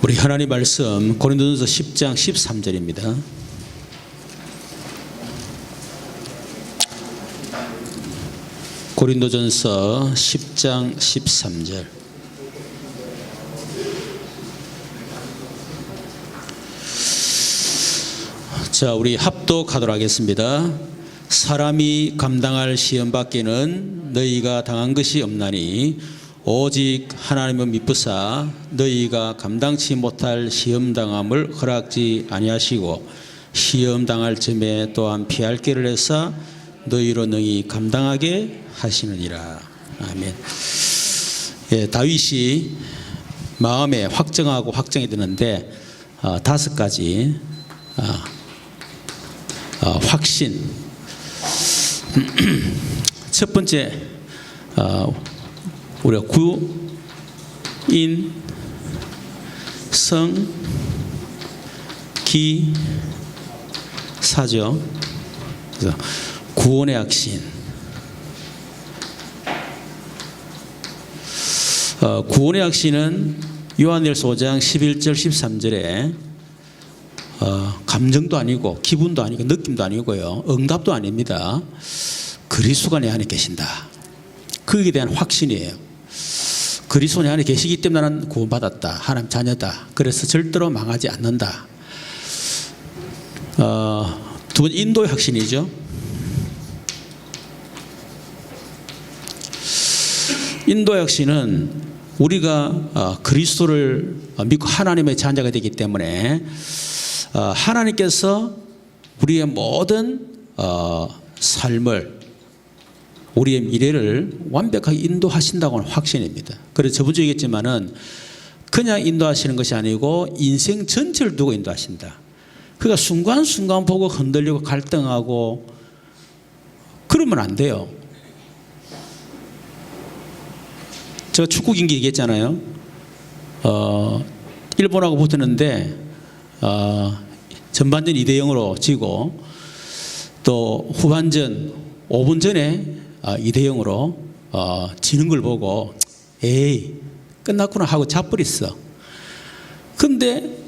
우리 하나님 말씀 고린도전서 10장 13절입니다. 고린도전서 10장 13절. 자, 우리 합독하도록 하겠습니다. 사람이 감당할 시험 밖에는 너희가 당한 것이 없나니 오직 하나님은 미쁘사 너희가 감당치 못할 시험 당함을 허락지 아니하시고 시험 당할 즈음에 또한 피할 길을 해서 너희로 능히 감당하게 하시느니라. 아멘. 예, 다윗이 마음에 확정하고 확정이 드는데 5가지 확신. 첫 번째, 우리가 구, 인, 성, 기, 사죠. 그래서 구원의 확신. 구원의 확신은 요한일서 5장 11절 13절에 감정도 아니고 기분도 아니고 느낌도 아니고요, 응답도 아닙니다. 그리스도가 내 안에 계신다. 거기에 대한 확신이에요. 그리스도 내 안에 계시기 때문에 나는 구원받았다. 하나님 자녀다. 그래서 절대로 망하지 않는다. 두 번째, 인도의 확신이죠. 인도의 확신은 우리가 그리스도를 믿고 하나님의 자녀가 되기 때문에 하나님께서 우리의 모든 삶을, 우리의 미래를 완벽하게 인도하신다고 하는 확신입니다. 그래서 저번 주에 얘기했지만은 그냥 인도하시는 것이 아니고 인생 전체를 두고 인도하신다. 그러니까 순간순간 보고 흔들리고 갈등하고 그러면 안 돼요. 제가 축구 경기 얘기했잖아요. 일본하고 붙었는데 전반전 2대0으로 지고 또 후반전 5분 전에 2대0으로 지는 걸 보고 에이 끝났구나 하고 자버렸어. 근데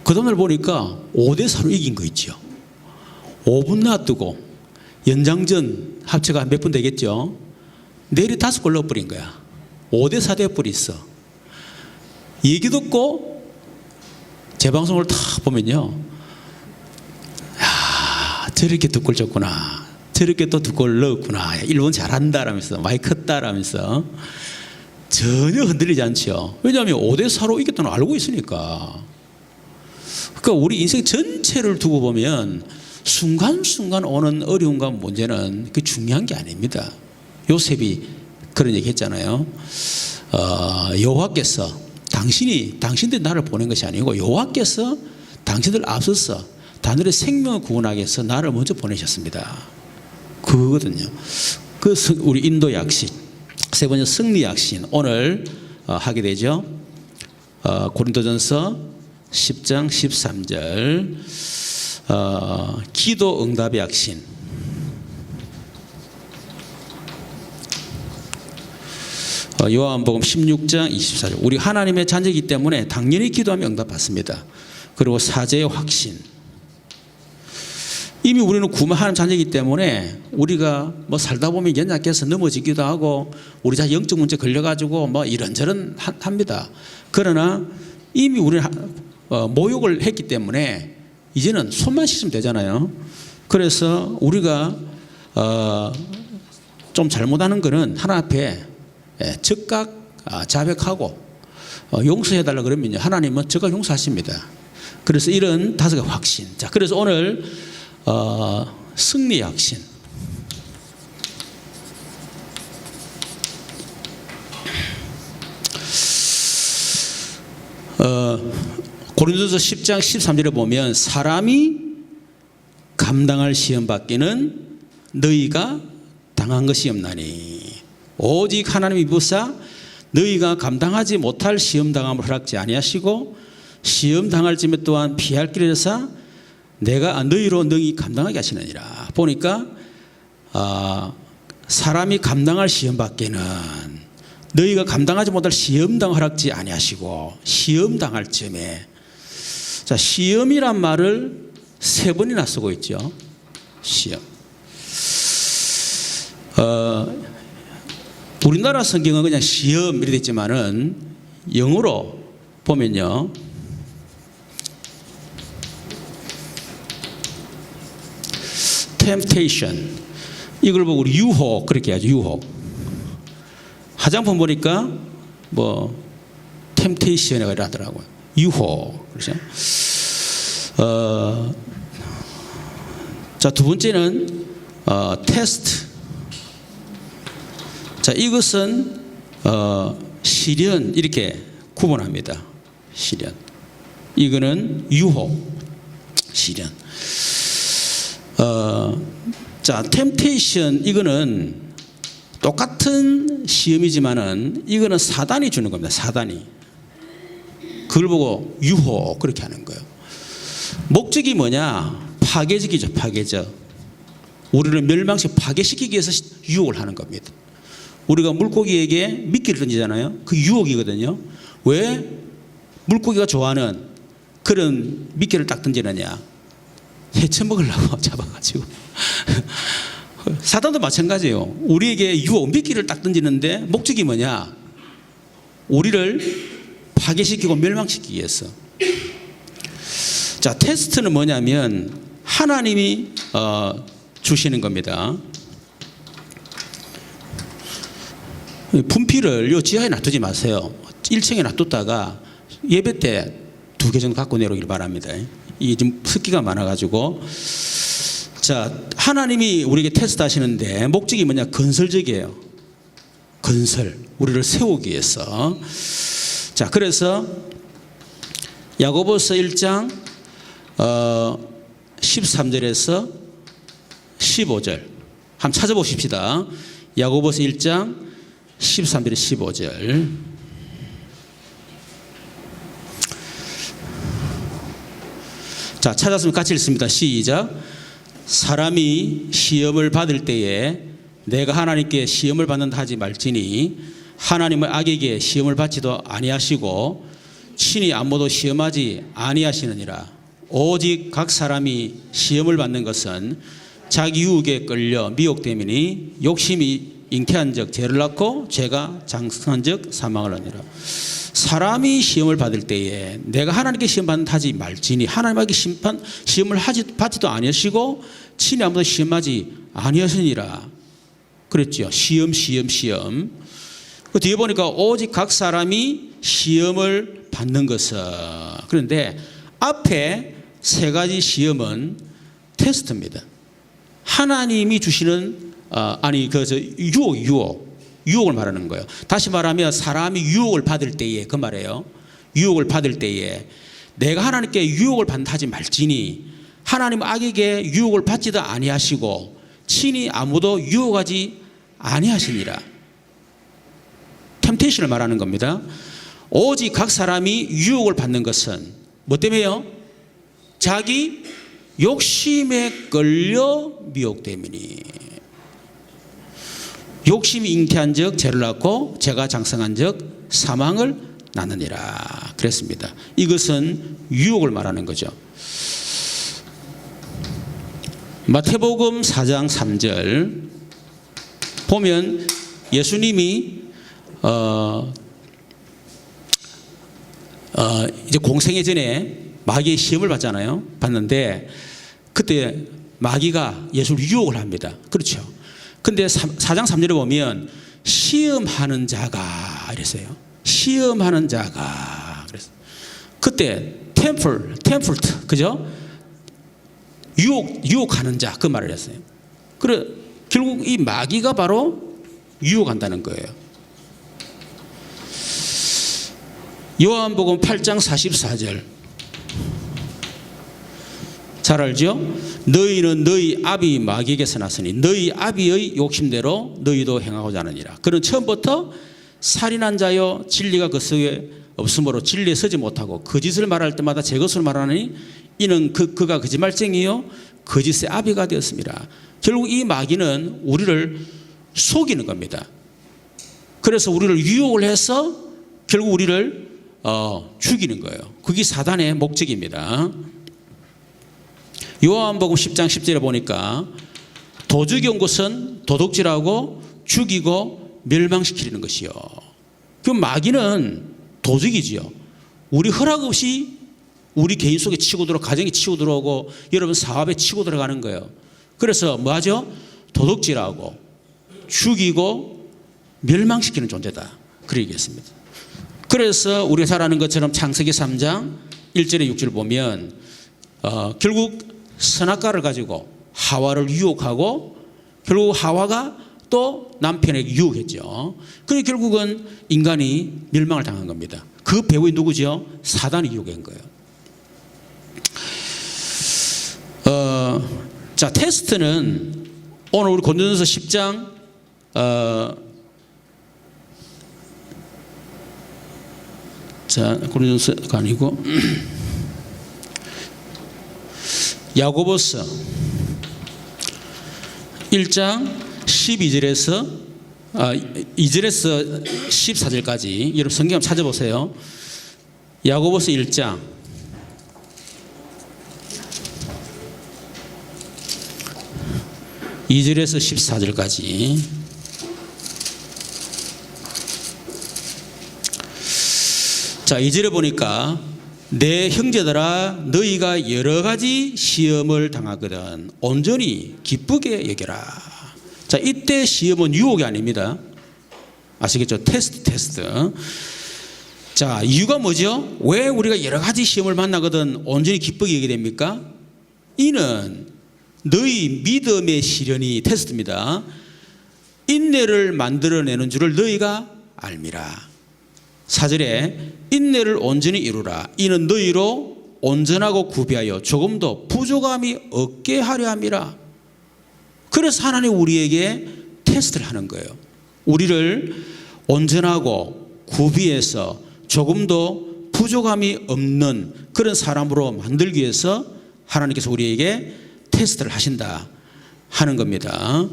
그 다음날 보니까 5대4로 이긴 거 있죠. 5분 놔두고 연장전 합체가 몇 분 되겠죠. 내일이 5골 넣어버린 거야. 5대4 돼버렸어. 얘기 듣고 재방송을 다 보면요, 저렇게 2골 줬구나, 저렇게 또 2골 넣었구나, 일본 잘한다라면서 많이 컸다라면서 전혀 흔들리지 않죠. 왜냐하면 5대4로 이겼다는 걸 알고 있으니까. 그러니까 우리 인생 전체를 두고 보면 순간순간 오는 어려움과 문제는 그게 중요한 게 아닙니다. 요셉이 그런 얘기 했잖아요. 여호와께서 당신들이 나를 보낸 것이 아니고 여호와께서 당신들 앞서서 다들의 생명을 구원하기 위해서 나를 먼저 보내셨습니다. 그거거든요. 그 우리 인도의 확신. 세 번째, 승리의 확신. 오늘 하게 되죠. 고린도전서 10장 13절. 기도 응답의 확신. 요한복음 16장 24절. 우리 하나님의 자녀이기 때문에 당연히 기도하면 응답받습니다. 그리고 사제의 확신. 이미 우리는 구원 하나님 자녀이기 때문에 우리가 뭐 살다 보면 연약해서 넘어지기도 하고 우리 자 영적 문제 걸려가지고 뭐 이런저런 합니다. 그러나 이미 우리는 모욕을 했기 때문에 이제는 손만 씻으면 되잖아요. 그래서 우리가 좀 잘못하는 거는 하나님 앞에 즉각 자백하고 용서해달라 그러면요, 하나님은 즉각 용서하십니다. 그래서 이런 5가지 확신. 자, 그래서 오늘 승리의 확신. 고린도전서 10장 13절에 보면 사람이 감당할 시험 밖에는 너희가 당한 것이 없나니 오직 하나님이 미쁘사 너희가 감당하지 못할 시험 당함을 허락지 아니하시고 시험 당할 즈음에 또한 피할 길을 해서 내가 너희로 능히 감당하게 하시느니라. 보니까 사람이 감당할 시험 밖에는 너희가 감당하지 못할 시험당 허락지 아니하시고 시험당할 점에 자 시험이란 말을 3번이나 쓰고 있죠. 시험. 우리나라 성경은 그냥 시험 이렇게 됐지만은 영어로 보면요. temptation 이걸 보고 우리 유혹 그렇게 하죠. 유혹. 화장품 보니까 뭐 temptation이라고 하더라고요. 유혹. 그렇죠? 자, 두 번째는 테스트. 자, 이것은 시련 이렇게 구분합니다. 시련. 이거는 유혹. 시련. 자, temptation 이거는 똑같은 시험이지만은 이거는 사단이 주는 겁니다. 사단이. 그걸 보고 유혹 그렇게 하는 거예요. 목적이 뭐냐? 파괴적이죠. 파괴적. 우리를 멸망시키고 파괴시키기 위해서 유혹을 하는 겁니다. 우리가 물고기에게 미끼를 던지잖아요. 그 유혹이거든요. 왜 물고기가 좋아하는 그런 미끼를 딱 던지느냐? 해쳐 먹으려고 잡아가지고. 사단도 마찬가지예요. 우리에게 유혹, 미끼를 딱 던지는데 목적이 뭐냐? 우리를 파괴시키고 멸망시키기 위해서. 자, 테스트는 뭐냐면 하나님이 주시는 겁니다. 분필을 요 지하에 놔두지 마세요. 1층에 놔뒀다가 예배 때 2개 정도 갖고 내려오길 바랍니다. 이게 좀 습기가 많아가지고. 자, 하나님이 우리에게 테스트 하시는데 목적이 뭐냐? 건설적이에요. 건설. 우리를 세우기 위해서. 자, 그래서 야고보서 1장 13절에서 15절 한번 찾아보십시다. 야고보서 1장 13절에서 15절. 자, 찾았으면 같이 읽습니다. 시작. 사람이 시험을 받을 때에 내가 하나님께 시험을 받는다 하지 말지니 하나님은 악에게 시험을 받지도 아니하시고 친히 아무도 시험하지 아니하시느니라. 오직 각 사람이 시험을 받는 것은 자기 유혹에 끌려 미혹됨이니 욕심이 잉태한 적 죄를 낳고 죄가 장성한 적 사망을 얻느니라. 사람이 시험을 받을 때에 내가 하나님께 시험 받는다 하지 말지니 하나님에게 시험을 받지도 아니하시고 친히 아무도 시험하지 아니하시니라. 그랬죠. 시험. 그 뒤에 보니까 오직 각 사람이 시험을 받는 것은. 그런데 앞에 3가지 시험은 테스트입니다. 하나님이 주시는 유혹을 말하는 거예요. 다시 말하면 사람이 유혹을 받을 때에 그 말이에요. 유혹을 받을 때에 내가 하나님께 유혹을 받는다 하지 말지니 하나님 악에게 유혹을 받지도 아니하시고 친히 아무도 유혹하지 아니하시니라. 템테이션을 말하는 겁니다. 오직 각 사람이 유혹을 받는 것은 뭐 때문에요? 자기 욕심에 끌려 미혹됨이니. 욕심이 잉태한 적 죄를 낳고 죄가 장성한 적 사망을 낳느니라 그랬습니다. 이것은 유혹을 말하는 거죠. 마태복음 4장 3절 보면 예수님이 이제 공생애 전에 마귀의 시험을 받는데 그때 마귀가 예수를 유혹을 합니다. 그렇죠. 근데 4장 3절에 보면 시험하는 자가 이랬어요. 시험하는 자가 그랬어요. 그때 템플트 그죠? 유혹하는 자 그 말을 했어요. 그래 결국 이 마귀가 바로 유혹한다는 거예요. 요한복음 8장 44절 잘 알죠? 너희는 너희 아비 마귀에게서 났으니 너희 아비의 욕심대로 너희도 행하고자 하느니라. 그는 처음부터 살인한 자여 진리가 그 속에 없으므로 진리에 서지 못하고 거짓을 말할 때마다 제 것을 말하니 이는 그가 거짓말쟁이요 거짓의 아비가 되었습니다. 결국 이 마귀는 우리를 속이는 겁니다. 그래서 우리를 유혹을 해서 결국 우리를 죽이는 거예요. 그게 사단의 목적입니다. 요한복음 10장 10절에 보니까 도적이 온 것은 도둑질하고 죽이고 멸망시키는 것이요. 그 마귀는 도적이지요. 우리 허락 없이 우리 개인 속에 치고 들어오고 가정에 치고 들어오고 여러분 사업에 치고 들어가는 거예요. 그래서 뭐하죠? 도둑질하고 죽이고 멸망시키는 존재다. 그렇게 얘기했습니다. 그래서 우리가 잘 아는 것처럼 창세기 3장 1절에 6절을 보면 결국 선악과를 가지고 하와를 유혹하고 결국 하와가 또 남편에게 유혹했죠. 그리고 결국은 인간이 멸망을 당한 겁니다. 그 배우인 누구죠? 사단이 유혹한 거예요. 자, 테스트는 오늘 우리 고린도전서 10장 자, 고린도전서가 아니고 야고보서 1장 12절에서 2절에서 14절까지 여러분 성경 한번 찾아보세요. 야고보서 1장 2절에서 14절까지. 자, 2절에 보니까 내 형제들아 너희가 여러 가지 시험을 당하거든 온전히 기쁘게 여겨라. 자, 이때 시험은 유혹이 아닙니다. 아시겠죠? 테스트. 자, 이유가 뭐죠? 왜 우리가 여러 가지 시험을 만나거든 온전히 기쁘게 여기게 됩니까? 이는 너희 믿음의 시련이 테스트입니다. 인내를 만들어내는 줄을 너희가 알미라. 4절에 인내를 온전히 이루라. 이는 너희로 온전하고 구비하여 조금도 부족함이 없게 하려 함이라. 그래서 하나님 우리에게 테스트를 하는 거예요. 우리를 온전하고 구비해서 조금도 부족함이 없는 그런 사람으로 만들기 위해서 하나님께서 우리에게 테스트를 하신다 하는 겁니다.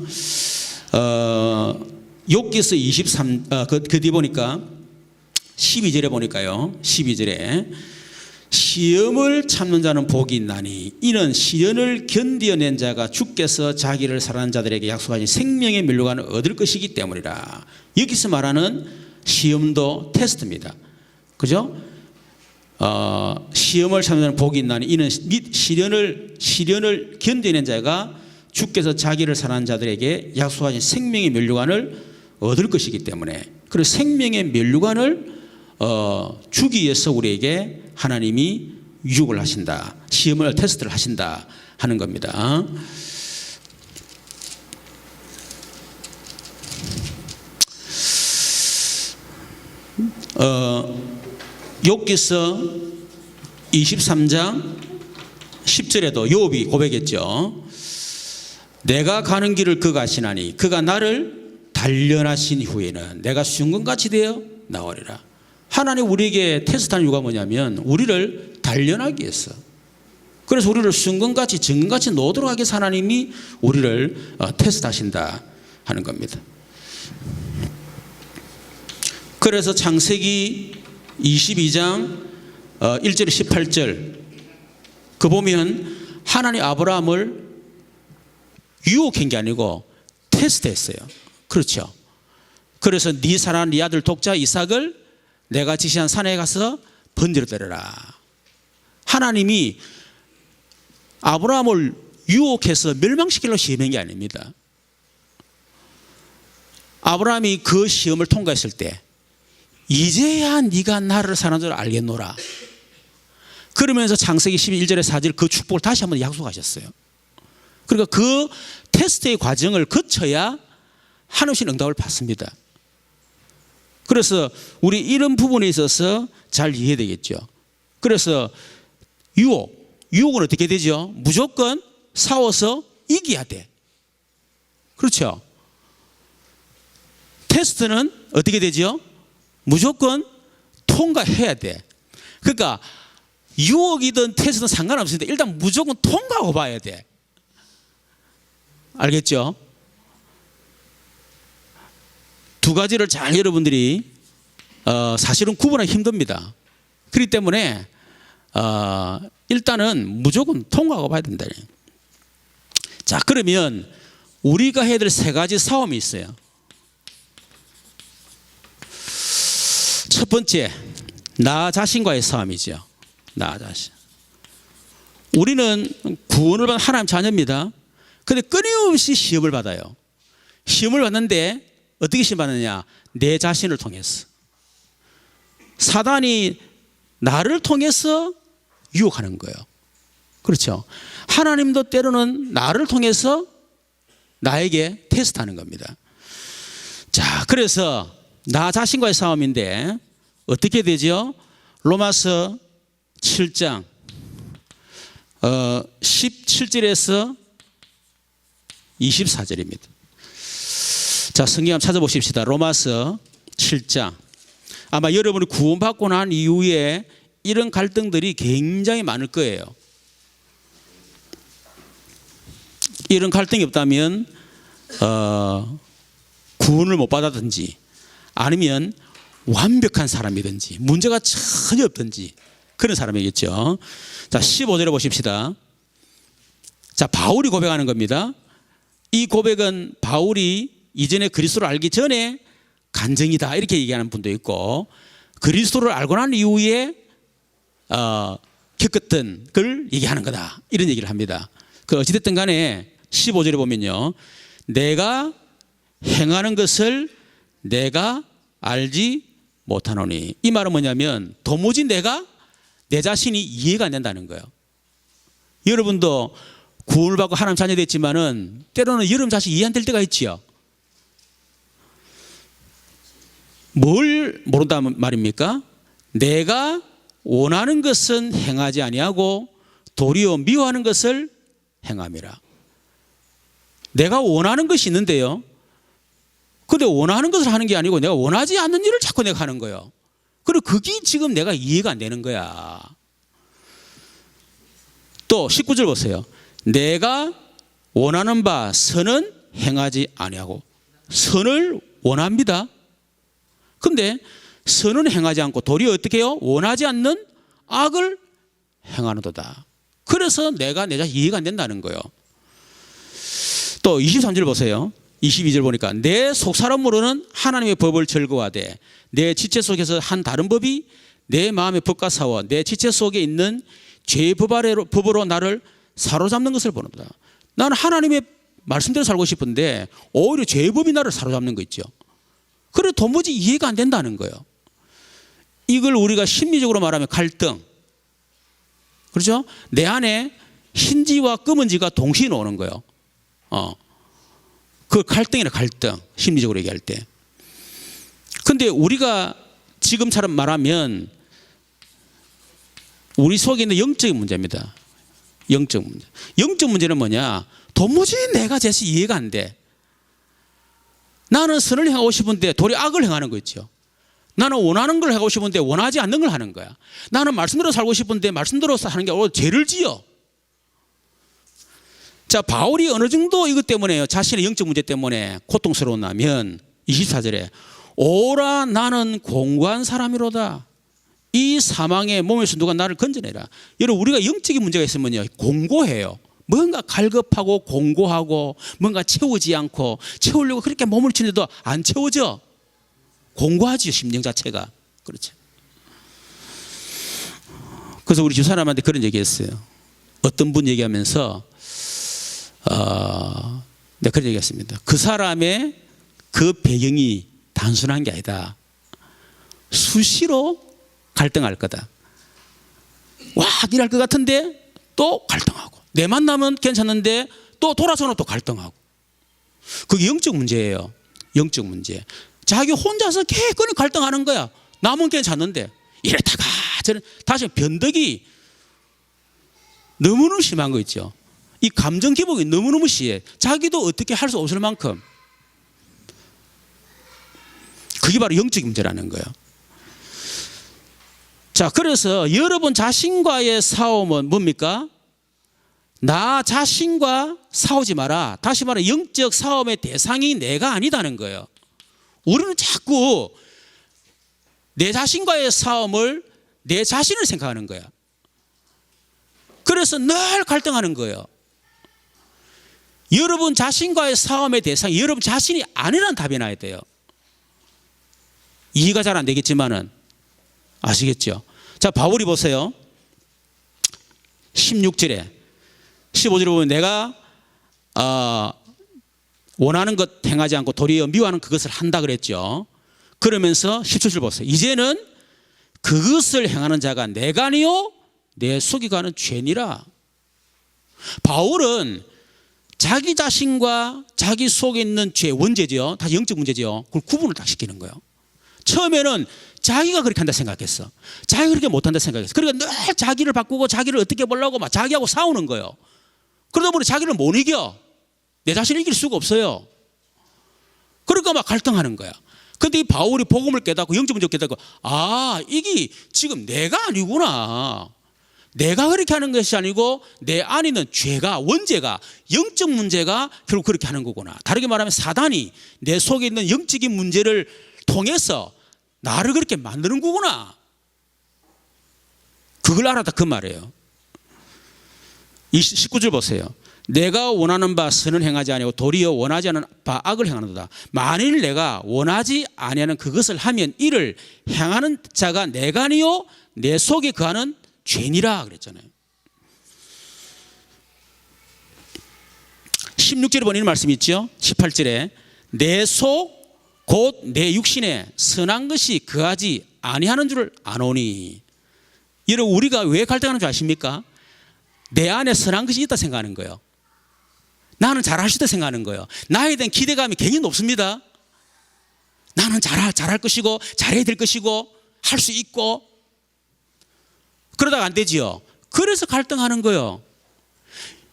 욥기서 23 그 뒤에 보니까 12절에 보니까요. 12절에 시험을 참는 자는 복이 있나니 이는 시련을 견디어낸 자가 주께서 자기를 사랑하는 자들에게 약속하신 생명의 면류관을 얻을 것이기 때문이라. 여기서 말하는 시험도 테스트입니다. 그죠? 시험을 참는 자는 복이 있나니 이는 시련을 견디어낸 자가 주께서 자기를 사랑하는 자들에게 약속하신 생명의 면류관을 얻을 것이기 때문에 그래서 생명의 면류관을 주기 위해서 우리에게 하나님이 유혹을 하신다. 시험을 테스트를 하신다 하는 겁니다. 욥기서 23장 10절에도 욥이 고백했죠. 내가 가는 길을 그가 아시나니 그가 나를 단련하신 후에는 내가 순금같이 되어 나오리라. 하나님 우리에게 테스트하는 이유가 뭐냐면 우리를 단련하기 위해서. 그래서 우리를 순금같이 정금같이 놓도록 하기 위해서 하나님이 우리를 테스트하신다 하는 겁니다. 그래서 창세기 22장 1절 18절 그 보면 하나님 아브라함을 유혹한 게 아니고 테스트했어요. 그렇죠. 그래서 네 사랑하는 네 아들 독자 이삭을 내가 지시한 산에 가서 번제로 드려라. 하나님이 아브라함을 유혹해서 멸망시키려고 시험한 게 아닙니다. 아브라함이 그 시험을 통과했을 때 이제야 네가 나를 사랑하는 줄 알겠노라. 그러면서 창세기 11절에 4절 그 축복을 다시 한번 약속하셨어요. 그러니까 그 테스트의 과정을 거쳐야 하나님의 응답을 받습니다. 그래서 우리 이런 부분에 있어서 잘 이해해야 되겠죠. 그래서 유혹은 어떻게 되죠? 무조건 싸워서 이겨야 돼. 그렇죠. 테스트는 어떻게 되죠? 무조건 통과해야 돼. 그러니까 유혹이든 테스트는 상관없습니다. 일단 무조건 통과하고 봐야 돼. 알겠죠? 두 가지를 잘 여러분들이 사실은 구분하기 힘듭니다. 그렇기 때문에 일단은 무조건 통과하고 봐야 된다. 자, 그러면 우리가 해야 될 세 가지 싸움이 있어요. 첫 번째, 나 자신과의 싸움이죠. 나 자신. 우리는 구원을 받은 하나님 자녀입니다. 그런데 끊임없이 시험을 받아요. 시험을 받는데 어떻게 시험 받느냐? 내 자신을 통해서. 사단이 나를 통해서 유혹하는 거예요. 그렇죠? 하나님도 때로는 나를 통해서 나에게 테스트하는 겁니다. 자, 그래서 나 자신과의 싸움인데 어떻게 되죠? 로마서 7장 17절에서 24절입니다. 자, 성경 한번 찾아보십시다. 로마서 7장. 아마 여러분이 구원받고 난 이후에 이런 갈등들이 굉장히 많을 거예요. 이런 갈등이 없다면 구원을 못 받았든지 아니면 완벽한 사람이든지 문제가 전혀 없든지 그런 사람이겠죠. 자, 15절에 보십시다. 자, 바울이 고백하는 겁니다. 이 고백은 바울이 이전에 그리스도를 알기 전에 간증이다 이렇게 얘기하는 분도 있고 그리스도를 알고 난 이후에 겪었던 걸 얘기하는 거다 이런 얘기를 합니다. 그 어찌됐든 간에 15절에 보면요, 내가 행하는 것을 내가 알지 못하노니, 이 말은 뭐냐면 도무지 내가 내 자신이 이해가 안 된다는 거예요. 여러분도 구원을 받고 하나님 자녀 됐지만은 때로는 여러분 자신이 이해 안 될 때가 있지요. 뭘 모른다는 말입니까? 내가 원하는 것은 행하지 아니하고 도리어 미워하는 것을 행함이라. 내가 원하는 것이 있는데요, 근데 원하는 것을 하는 게 아니고 내가 원하지 않는 일을 자꾸 내가 하는 거예요. 그리고 그게 지금 내가 이해가 안 되는 거야. 또 19절 보세요. 내가 원하는 바 선은 행하지 아니하고. 선을 원합니다. 근데 선은 행하지 않고 도리어 어떻게 해요? 원하지 않는 악을 행하는도다. 그래서 내가 내 자신 이해가 안 된다는 거예요. 또 23절 보세요. 22절 보니까 내 속사람으로는 하나님의 법을 즐거워하되 내 지체 속에서 한 다른 법이 내 마음의 법과 싸워 내 지체 속에 있는 죄의 법으로 나를 사로잡는 것을 보는다. 나는 하나님의 말씀대로 살고 싶은데 오히려 죄의 법이 나를 사로잡는 거 있죠. 그래 도무지 이해가 안 된다는 거예요. 이걸 우리가 심리적으로 말하면 갈등. 그렇죠? 내 안에 흰지와 검은지가 동시에 오는 거예요. 그 갈등이라 갈등. 심리적으로 얘기할 때. 근데 우리가 지금처럼 말하면 우리 속에 있는 영적인 문제입니다. 영적 문제. 영적 문제는 뭐냐? 도무지 내가 제시 이해가 안 돼. 나는 선을 행하고 싶은데 도리어 악을 행하는 거 있죠. 나는 원하는 걸 하고 싶은데 원하지 않는 걸 하는 거야. 나는 말씀대로 살고 싶은데 말씀대로 하는 게 오히려 죄를 지어. 자, 바울이 어느 정도 이것 때문에 자신의 영적 문제 때문에 고통스러웠냐면 24절에 오라 나는 공고한 사람이로다. 이 사망의 몸에서 누가 나를 건져내라. 여러분, 우리가 영적인 문제가 있으면요, 공고해요. 뭔가 갈급하고 공고하고 뭔가 채우지 않고 채우려고 그렇게 몸을 치는데도 안 채워져. 공고하지요, 심령 자체가. 그렇죠. 그래서 우리 집사람한테 그런 얘기했어요. 어떤 분 얘기하면서 내가 그런 얘기했습니다. 그 사람의 그 배경이 단순한 게 아니다. 수시로 갈등할 거다. 와, 일할 것 같은데 또 갈등하고, 내 만나면 괜찮은데 또 돌아서는 또 갈등하고. 그게 영적 문제예요. 영적 문제. 자기 혼자서 개건히 갈등하는 거야. 남은 괜찮은데 이랬다가 저는 다시 변덕이 너무너무 심한 거 있죠. 이 감정 기복이 너무너무 심해. 자기도 어떻게 할 수 없을 만큼. 그게 바로 영적인 문제라는 거예요. 자, 그래서 여러분 자신과의 싸움은 뭡니까? 나 자신과 싸우지 마라. 다시 말해 영적 싸움의 대상이 내가 아니다는 거예요. 우리는 자꾸 내 자신과의 싸움을 내 자신을 생각하는 거야. 그래서 늘 갈등하는 거예요. 여러분 자신과의 싸움의 대상이 여러분 자신이 아니라는 답이 나야 돼요. 이해가 잘 안 되겠지만은 아시겠죠? 자, 바울이 보세요. 16절에 15절에 보면 내가 원하는 것 행하지 않고 도리어 미워하는 그것을 한다 그랬죠. 그러면서 17절 보세요. 이제는 그것을 행하는 자가 내가 아니요 내 속에 가는 죄니라. 바울은 자기 자신과 자기 속에 있는 죄, 원죄죠. 다 영적 문제죠. 그걸 구분을 딱 시키는 거예요. 처음에는 자기가 그렇게 한다 생각했어. 자기가 그렇게 못한다 생각했어. 그러니까 늘 자기를 바꾸고 자기를 어떻게 보려고 막 자기하고 싸우는 거예요. 그러다 보니 자기를 못 이겨. 내 자신을 이길 수가 없어요. 그러니까 막 갈등하는 거야. 근데 이 바울이 복음을 깨닫고 영적 문제를 깨닫고 이게 지금 내가 아니구나. 내가 그렇게 하는 것이 아니고 내 안에 있는 죄가 원죄가 영적 문제가 결국 그렇게 하는 거구나. 다르게 말하면 사단이 내 속에 있는 영적인 문제를 통해서 나를 그렇게 만드는 거구나. 그걸 알았다 그 말이에요. 19절 보세요. 내가 원하는 바 선은 행하지 아니하고 도리어 원하지 않은 바 악을 행하는도다. 만일 내가 원하지 아니하는 그것을 하면 이를 행하는 자가 내가 아니요 내 속에 거하는 죄니라 그랬잖아요. 16절에 보면 이런 말씀이 있죠. 18절에 내 속 곧 내 육신에 선한 것이 거하지 아니하는 줄을 아노니. 여러분 우리가 왜 갈등하는 줄 아십니까? 내 안에 선한 것이 있다 생각하는 거예요. 나는 잘할 수 있다 생각하는 거예요. 나에 대한 기대감이 굉장히 높습니다. 나는 잘할 것이고 잘해야 될 것이고 할 수 있고 그러다가 안 되지요. 그래서 갈등하는 거예요.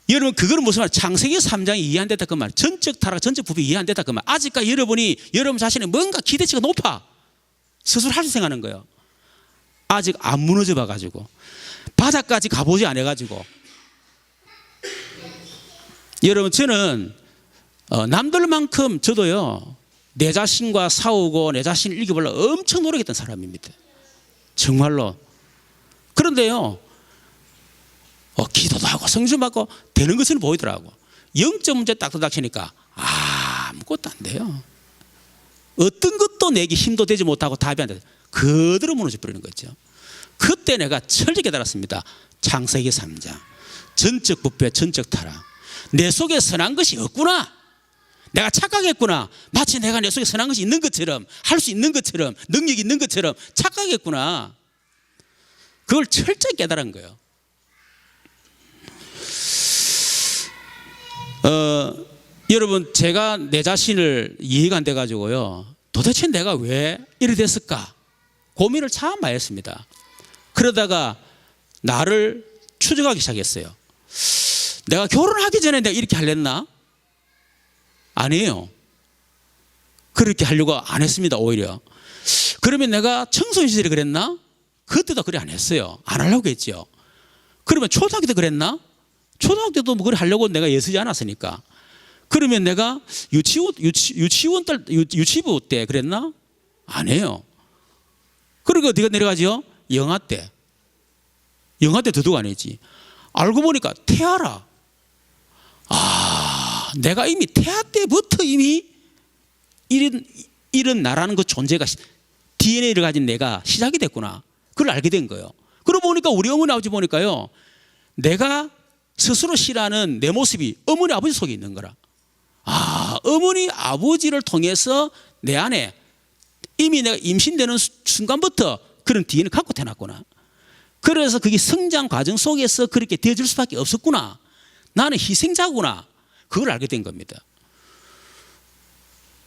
여러분 그거는 무슨 말? 창세기 3장이 이해 안 됐다 그 말. 전적 타락, 전적 부비 이해 안 됐다 그 말. 아직까지 여러분이 여러분 자신의 뭔가 기대치가 높아. 스스로 할 수 생각하는 거예요. 아직 안 무너져 봐가지고 바닥까지 가보지 않아가지고. 여러분 저는 남들만큼 저도요 내 자신과 싸우고 내 자신을 이겨보려고 엄청 노력했던 사람입니다. 정말로. 그런데요 기도도 하고 성신 받고 되는 것은 보이더라고. 영적 문제 딱 닥치니까 아무것도 안 돼요. 어떤 것도 내게 힘도 되지 못하고 답이 안 돼요. 그대로 무너져 버리는 거죠. 그때 내가 철저히 깨달았습니다. 창세기 3장 전적 부패 전적 타락. 내 속에 선한 것이 없구나. 내가 착각했구나. 마치 내가 내 속에 선한 것이 있는 것처럼 할 수 있는 것처럼 능력이 있는 것처럼 착각했구나. 그걸 철저히 깨달은 거예요. 여러분 제가 내 자신을 이해가 안 돼가지고요 도대체 내가 왜 이래 됐을까 고민을 참 많이 했습니다. 그러다가 나를 추적하기 시작했어요. 내가 결혼하기 전에 내가 이렇게 하려나? 아니에요. 그렇게 하려고 안 했습니다. 오히려. 그러면 내가 청소년 시절에 그랬나? 그때도 그래 안 했어요. 안 하려고 했죠. 그러면 초등학교 때 그랬나? 초등학교 때도 뭐 그걸 하려고 내가 애쓰지 않았으니까. 그러면 내가 유치부 때 그랬나? 안 해요. 그리고 어디가 내려가죠? 영아 때. 영아 때 더더욱 안 했지. 알고 보니까 태아라. 내가 이미 태아 때부터 이미 이런 나라는 그 존재가 DNA를 가진 내가 시작이 됐구나. 그걸 알게 된 거예요. 그러고 보니까 우리 어머니 아버지 보니까요 내가 스스로 싫어하는 내 모습이 어머니 아버지 속에 있는 거라. 어머니 아버지를 통해서 내 안에 이미 내가 임신되는 순간부터 그런 DNA를 갖고 태어났구나. 그래서 그게 성장 과정 속에서 그렇게 되어질 수밖에 없었구나. 나는 희생자구나. 그걸 알게 된 겁니다.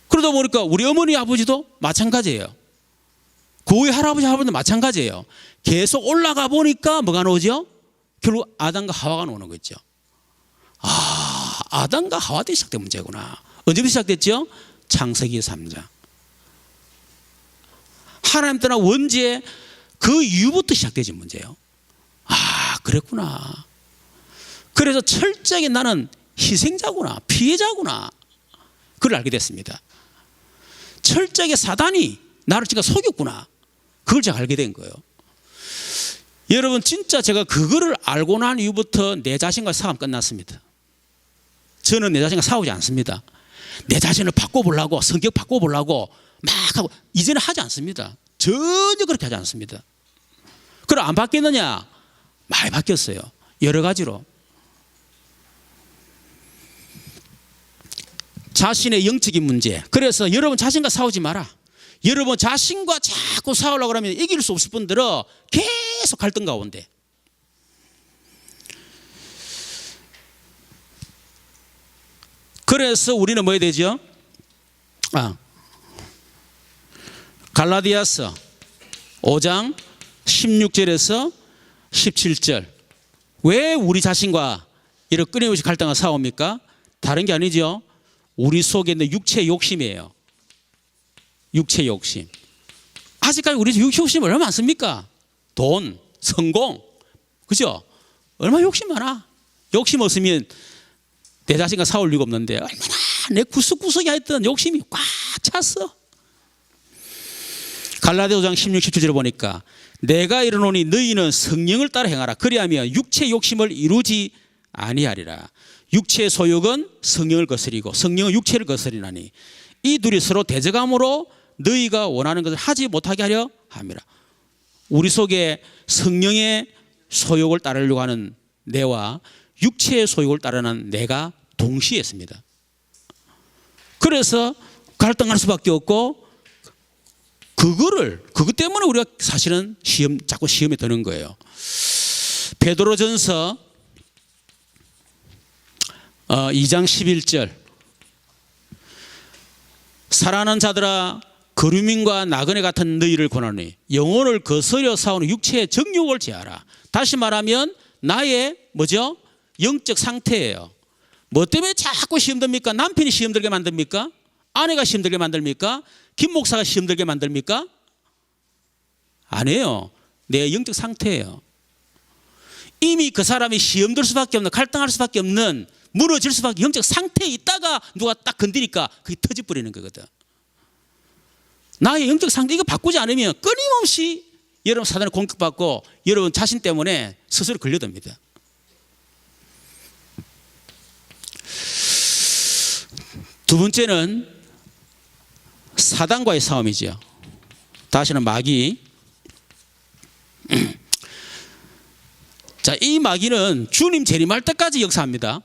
그러다 보니까 우리 어머니 아버지도 마찬가지예요. 고위 할아버지 할아버지도 마찬가지예요. 계속 올라가 보니까 뭐가 나오죠? 결국 아담과 하와가 나오는 거죠. 아담과 하와 때 시작된 문제구나. 언제부터 시작됐죠? 창세기 3장. 하나님 떠나 원죄 그 이후부터 시작되진 문제예요. 그랬구나. 그래서 철저하게 나는 희생자구나, 피해자구나. 그걸 알게 됐습니다. 철저하게 사단이 나를 진짜 속였구나. 그걸 제가 알게 된 거예요. 여러분 진짜 제가 그거를 알고 난 이후부터 내 자신과 싸움 끝났습니다. 저는 내 자신과 싸우지 않습니다. 내 자신을 바꿔보려고 성격 바꿔보려고 막 하고 이제는 하지 않습니다. 전혀 그렇게 하지 않습니다. 그럼 안 바뀌었느냐? 많이 바뀌었어요. 여러 가지로. 자신의 영적인 문제. 그래서 여러분 자신과 싸우지 마라. 여러분 자신과 자꾸 싸우려고 하면 이길 수 없을 분들은 계속 갈등 가운데. 그래서 우리는 뭐 해야 되죠? 갈라디아서 5장 16절에서 17절. 왜 우리 자신과 이렇게 끊임없이 갈등과 싸웁니까? 다른 게 아니죠. 우리 속에 있는 육체의 욕심이에요. 육체의 욕심. 아직까지 우리 육체 욕심 얼마나 많습니까? 돈, 성공, 그죠? 얼마나 욕심 많아. 욕심 없으면 내 자신과 싸울 리가 없는데 얼마나 내 구석구석에 하여튼 욕심이 꽉 찼어. 갈라디아 5장 16, 17절을 보니까 내가 이르노니 너희는 성령을 따라 행하라. 그리하면 육체의 욕심을 이루지 아니하리라. 육체의 소욕은 성령을 거스리고 성령은 육체를 거스리나니 이 둘이 서로 대적함으로 너희가 원하는 것을 하지 못하게 하려 함이라. 우리 속에 성령의 소욕을 따르려고 하는 내와 육체의 소욕을 따르는 내가 동시에 있습니다. 그래서 갈등할 수밖에 없고 그것 때문에 우리가 사실은 자꾸 시험에 드는 거예요. 베드로전서 2장 11절. 사랑하는 자들아 거류민과 나그네 같은 너희를 권하노니 영혼을 거스려 싸우는 육체의 정욕을 제하라. 다시 말하면 나의 뭐죠? 영적 상태예요. 뭐 때문에 자꾸 시험 듭니까? 남편이 시험 들게 만듭니까? 아내가 시험 들게 만듭니까? 김 목사가 시험 들게 만듭니까? 아니에요. 내 영적 상태예요. 이미 그 사람이 시험 들 수밖에 없는, 갈등할 수밖에 없는, 무너질 수밖에 영적 상태에 있다가 누가 딱 건드리니까 그게 터져버리는 거거든. 나의 영적 상태 이거 바꾸지 않으면 끊임없이 여러분 사단에 공격받고 여러분 자신 때문에 스스로 걸려듭니다. 두 번째는 사단과의 싸움이죠. 다시는 마귀. 자, 이 마귀는 주님 재림할 때까지 역사합니다.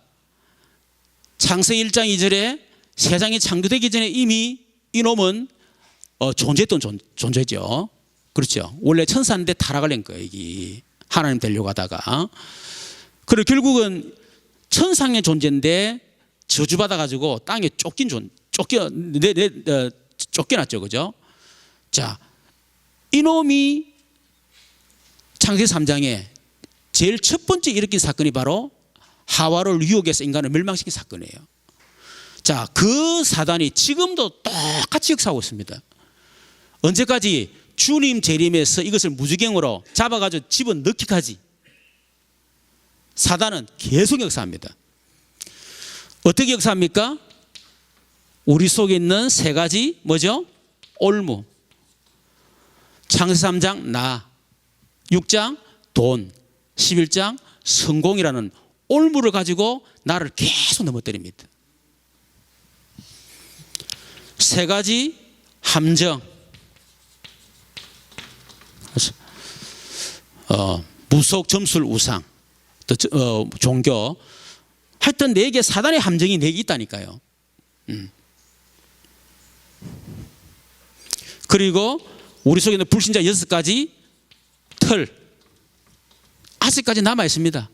창세기 1장 2절에 세상이 창조되기 전에 이미 이놈은 존재했던 존재죠. 그렇죠. 원래 천사인데 타락을 낸 거예요. 이게 하나님 되려고 하다가. 그리고 결국은 천상의 존재인데 저주받아 가지고 땅에 쫓겨났죠. 그죠? 자, 이놈이 창세기 3장에 제일 첫 번째 일으킨 사건이 바로 하와를 유혹해서 인간을 멸망시킨 사건이에요. 자, 그 사단이 지금도 똑같이 역사하고 있습니다. 언제까지? 주님 재림에서 이것을 무지경으로 잡아가지고 집어넣기까지 사단은 계속 역사합니다. 어떻게 역사합니까? 우리 속에 있는 세 가지 뭐죠? 올무. 창세기 3장 나, 6장 돈, 11장 성공이라는 올무를 가지고 나를 계속 넘어뜨립니다. 세 가지 함정, 무속, 점술, 우상, 또 종교. 하여튼 내게 사단의 함정이 내게 있다니까요. 그리고 우리 속에 있는 불신자 6가지 틀 아직까지 남아 있습니다.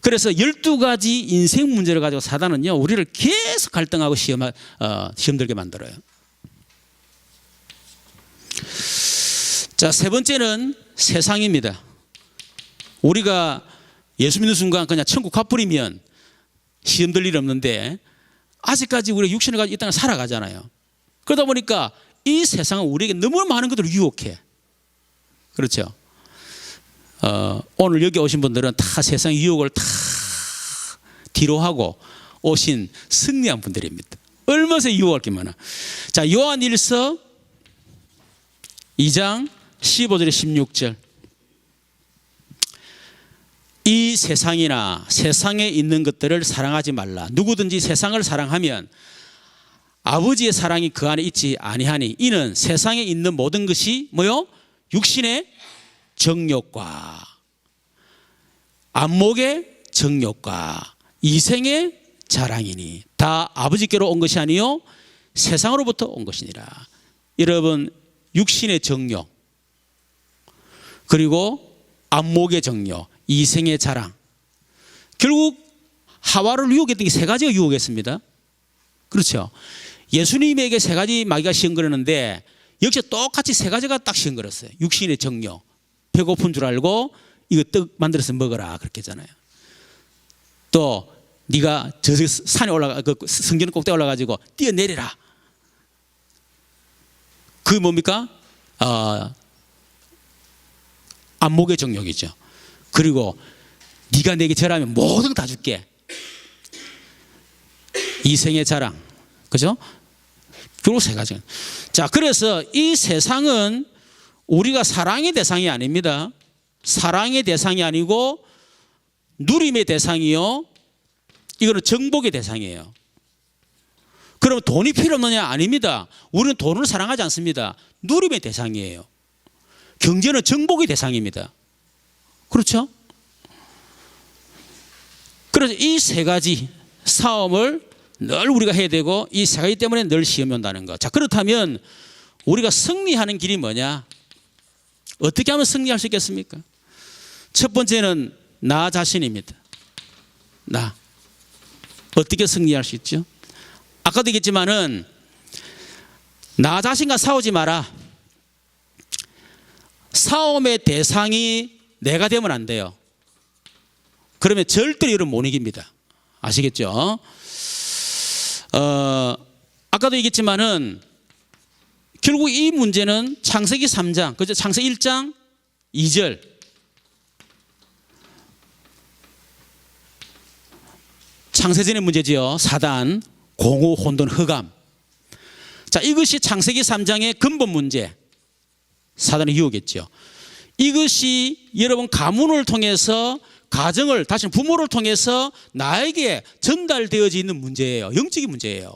그래서 12가지 인생 문제를 가지고 사단은요 우리를 계속 갈등하고 시험들게 만들어요. 자, 세 번째는 세상입니다. 우리가 예수 믿는 순간 그냥 천국 갚으리면 시험 들 일 없는데 아직까지 우리가 육신을 가지고 이 땅을 살아가잖아요. 그러다 보니까 이 세상은 우리에게 너무 많은 것들을 유혹해. 그렇죠. 오늘 여기 오신 분들은 다 세상의 유혹을 다 뒤로 하고 오신 승리한 분들입니다. 얼마나 유혹할 게 많아. 자, 요한일서 2장 15절에 16절. 이 세상이나 세상에 있는 것들을 사랑하지 말라. 누구든지 세상을 사랑하면 아버지의 사랑이 그 안에 있지 아니하니 이는 세상에 있는 모든 것이 뭐요? 육신의 정욕과 안목의 정욕과 이생의 자랑이니 다 아버지께로 온 것이 아니요 세상으로부터 온 것이니라. 여러분, 육신의 정욕 그리고 안목의 정욕, 이생의 자랑, 결국 하와를 유혹했던 게 세 가지가 유혹했습니다. 그렇죠? 예수님에게 세 가지 마귀가 시험거렸는데 역시 똑같이 세 가지가 딱 시험거렸어요. 육신의 정욕, 배고픈 줄 알고 이거 떡 만들어서 먹어라 그렇게 했잖아요. 또 네가 저 산에 올라가 그 성전 꼭대기 올라가지고 뛰어내리라. 그게 뭡니까? 안목의 정욕이죠. 그리고 네가 내게 절하면 모든 거 다 줄게. 이생의 자랑, 그죠? 결국 세 가지. 자, 그래서 이 세상은 우리가 사랑의 대상이 아닙니다. 사랑의 대상이 아니고 누림의 대상이요. 이거는 정복의 대상이에요. 그럼 돈이 필요 없느냐? 아닙니다. 우리는 돈을 사랑하지 않습니다. 누림의 대상이에요. 경제는 정복의 대상입니다. 그렇죠? 그래서 이 세 가지 싸움을 늘 우리가 해야 되고 이 세 가지 때문에 늘 시험이 온다는 것. 자, 그렇다면 우리가 승리하는 길이 뭐냐? 어떻게 하면 승리할 수 있겠습니까? 첫 번째는 나 자신입니다. 나. 어떻게 승리할 수 있죠? 아까도 얘기했지만은 나 자신과 싸우지 마라. 싸움의 대상이 내가 되면 안 돼요. 그러면 절대로 이를 못 이깁니다. 아시겠죠? 아까도 얘기했지만은 결국 이 문제는 창세기 3장, 그죠? 창세기 1장 2절. 창세전의 문제지요. 사단, 공허, 혼돈, 흑암. 자, 이것이 창세기 3장의 근본 문제. 사단의 유혹이었죠. 이것이 여러분 가문을 통해서 가정을 다시 부모를 통해서 나에게 전달되어져 있는 문제예요. 영적인 문제예요.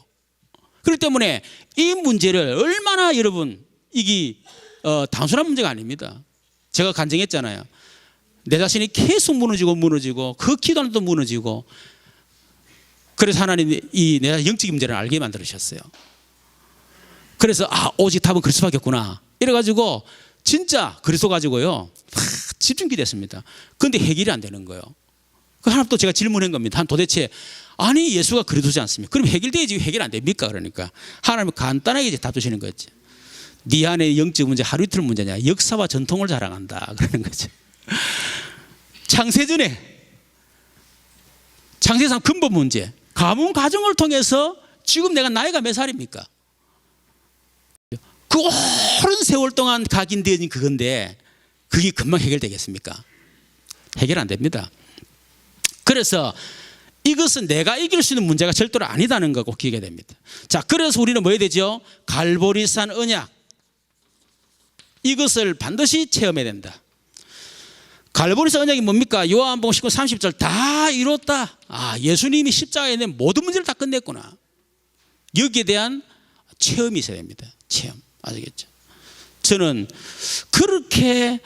그렇기 때문에 이 문제를 얼마나 여러분 이게 단순한 문제가 아닙니다. 제가 간증했잖아요. 내 자신이 계속 무너지고 그 기도는 또 무너지고 그래서 하나님이 이 내 영적인 문제를 알게 만들으셨어요. 그래서 오직 답은 그리스도밖에 없구나. 이래가지고 진짜 그리스도 가지고요 집중기 됐습니다. 그런데 해결이 안 되는 거예요. 그 하나 또 제가 질문한 겁니다. 도대체 아니 예수가 그리스도지 않습니까? 그럼 해결돼야지 해결 안 됩니까? 그러니까 하나님은 간단하게 이제 답 주시는 거지. 네 안에 영적 문제 하루 이틀 문제냐? 역사와 전통을 자랑한다 그러는 거죠. 창세상 근본 문제, 가문 가정을 통해서 지금 내가 나이가 몇 살입니까? 그 오랜 세월 동안 각인되어진 그건데 그게 금방 해결되겠습니까? 해결 안 됩니다. 그래서 이것은 내가 이길 수 있는 문제가 절대로 아니다는 거 꼭 기억해야 됩니다. 자, 그래서 우리는 뭐 해야 되죠? 갈보리산 언약. 이것을 반드시 체험해야 된다. 갈보리산 언약이 뭡니까? 요한복음 19, 30절 다 이뤘다. 예수님이 십자가에 있는 모든 문제를 다 끝냈구나. 여기에 대한 체험이 있어야 됩니다. 체험. 아시겠죠? 저는 그렇게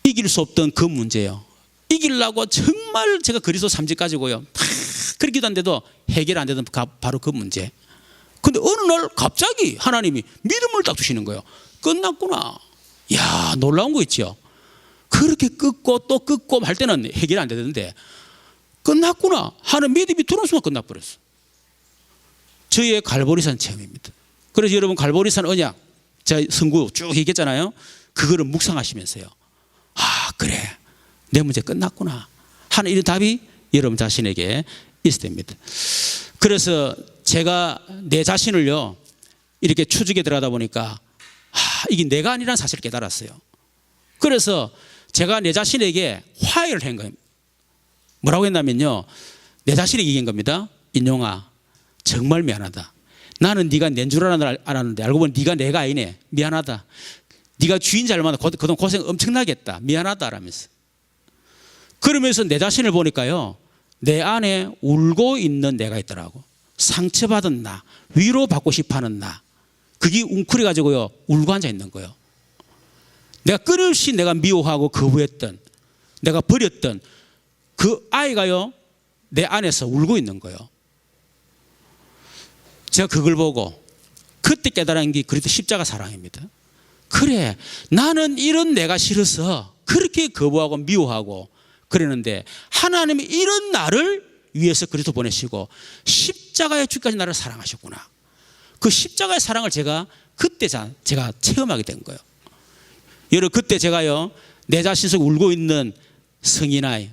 이길 수 없던 그 문제요. 이기려고 정말 제가 그리스도 3집 가지고요. 그렇게 기도한데도 해결 안 되던 바로 그 문제. 근데 어느 날 갑자기 하나님이 믿음을 딱 주시는 거예요. 끝났구나. 이야, 놀라운 거 있죠. 그렇게 끊고 또 끊고 할 때는 해결 안 되는데 끝났구나 하는 믿음이 들어온 순간 끝나버렸어. 저희의 갈보리산 체험입니다. 그래서 여러분 갈보리산 언약 제가 선구 쭉 얘기했잖아요. 그거를 묵상하시면서요. 그래 내 문제 끝났구나 하는 이런 답이 여러분 자신에게 있어야 됩니다. 그래서 제가 내 자신을요 이렇게 추적에 들어가다 보니까 이게 내가 아니라는 사실을 깨달았어요. 그래서 제가 내 자신에게 화해를 한 거예요. 뭐라고 했냐면요, 내 자신에게 얘기한 겁니다. 인용아 정말 미안하다. 나는 네가 낸 줄 알았는데 알고 보니 네가 내가 아니네. 미안하다. 네가 주인 잘못 그동안 고생 엄청나게 했다. 미안하다 라면서. 그러면서 내 자신을 보니까요, 내 안에 울고 있는 내가 있더라고. 상처받은 나, 위로받고 싶어하는 나, 그게 웅크려 가지고요 울고 앉아 있는 거예요. 내가 끊임없이 내가 미워하고 거부했던, 내가 버렸던 그 아이가요 내 안에서 울고 있는 거예요. 제가 그걸 보고 그때 깨달은 게 그리스도 십자가 사랑입니다. 그래, 나는 이런 내가 싫어서 그렇게 거부하고 미워하고 그랬는데 하나님이 이런 나를 위해서 그리스도 보내시고 십자가의 주까지 나를 사랑하셨구나. 그 십자가의 사랑을 제가 그때 제가 체험하게 된 거예요. 여러분, 그때 제가요 내 자신 속에 울고 있는 성인아이